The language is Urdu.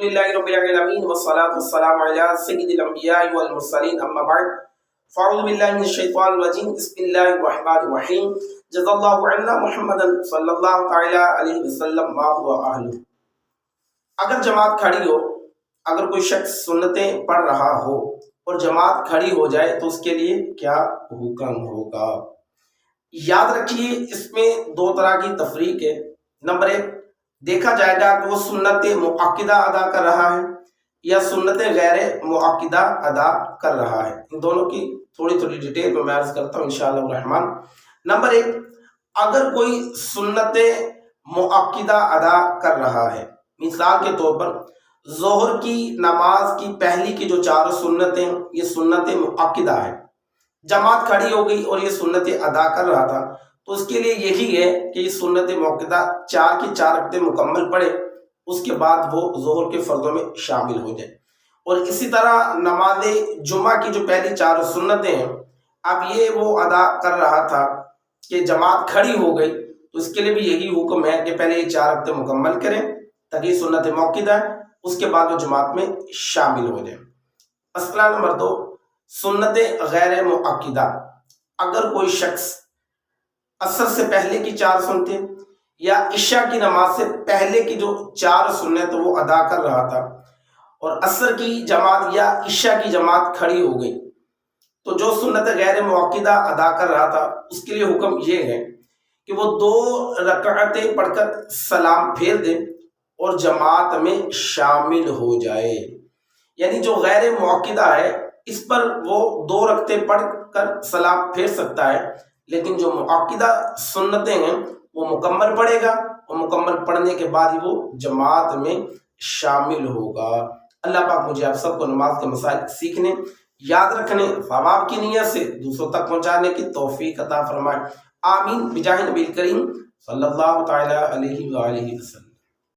للہ رب العالمین والصلاة والسلام علی سید الانبیاء والمرسلین اما بعد فاعوذ باللہ من الشیطان الرجیم بسم اللہ الرحمن الرحیم جزا اللہ عنا محمدا صلی اللہ تعالی علیہ وسلم ما هو اہلہ۔ اگر جماعت کھڑی ہو، اگر کوئی شخص سنتیں پڑھ رہا ہو اور جماعت کھڑی ہو جائے تو اس کے لیے کیا حکم ہوگا؟ یاد رکھیے اس میں دو طرح کی تفریق ہے۔ نمبر ایک، دیکھا جائے گا کہ وہ سنت مؤکدہ ادا کر رہا ہے یا سنت غیر مؤکدہ ادا کر رہا ہے۔ ان دونوں کی تھوڑی ڈیٹیل میں عرض کرتا ہوں انشاءاللہ الرحمن۔ نمبر ایک، اگر کوئی سنت مؤکدہ ادا کر رہا ہے، مثال کے طور پر ظہر کی نماز کی پہلی کی جو 4 سنتیں یہ سنت مؤکدہ ہے، جماعت کھڑی ہو گئی اور یہ سنتیں ادا کر رہا تھا تو اس کے لیے یہی ہے کہ یہ سنت مؤکدہ 4 کی 4 رکعتیں مکمل پڑھے، اس کے بعد وہ ظہر کے فرضوں میں شامل ہو جائے۔ اور اسی طرح نماز جمعہ کی جو پہلی 4 سنتیں ہیں، اب یہ وہ ادا کر رہا تھا کہ جماعت کھڑی ہو گئی تو اس کے لیے بھی یہی حکم ہے کہ پہلے یہ 4 رکعتیں مکمل کریں تاکہ یہ سنت مؤکدہ ہے، اس کے بعد وہ جماعت میں شامل ہو جائے۔ مسئلہ نمبر 2، سنت غیر مؤکدہ۔ اگر کوئی شخص عصر سے پہلے کی 4 سنتیں یا عشاء کی نماز سے پہلے کی جو 4 سنت وہ ادا کر رہا تھا اور عصر کی جماعت یا عشاء کی جماعت کھڑی ہو گئی تو جو سنت غیر مؤکدہ ادا کر رہا تھا اس کے لیے حکم یہ ہے کہ وہ 2 رکعتیں پڑھ کر سلام پھیر دے اور جماعت میں شامل ہو جائے۔ یعنی جو غیر مؤکدہ ہے اس پر وہ 2 رکعتیں پڑھ کر سلام پھیر سکتا ہے، لیکن جو مؤکدہ سنتیں ہیں وہ مکمل پڑھے گا اور مکمل پڑھنے کے بعد ہی وہ جماعت میں شامل ہوگا۔ اللہ پاک مجھے آپ سب کو نماز کے مسائل سیکھنے، یاد رکھنے، ثواب کی نیت سے دوسروں تک پہنچانے کی توفیق عطا فرمائے۔ آمین بجاہ نبی کریم صلی اللہ تعالی علیہ وآلہ وسلم۔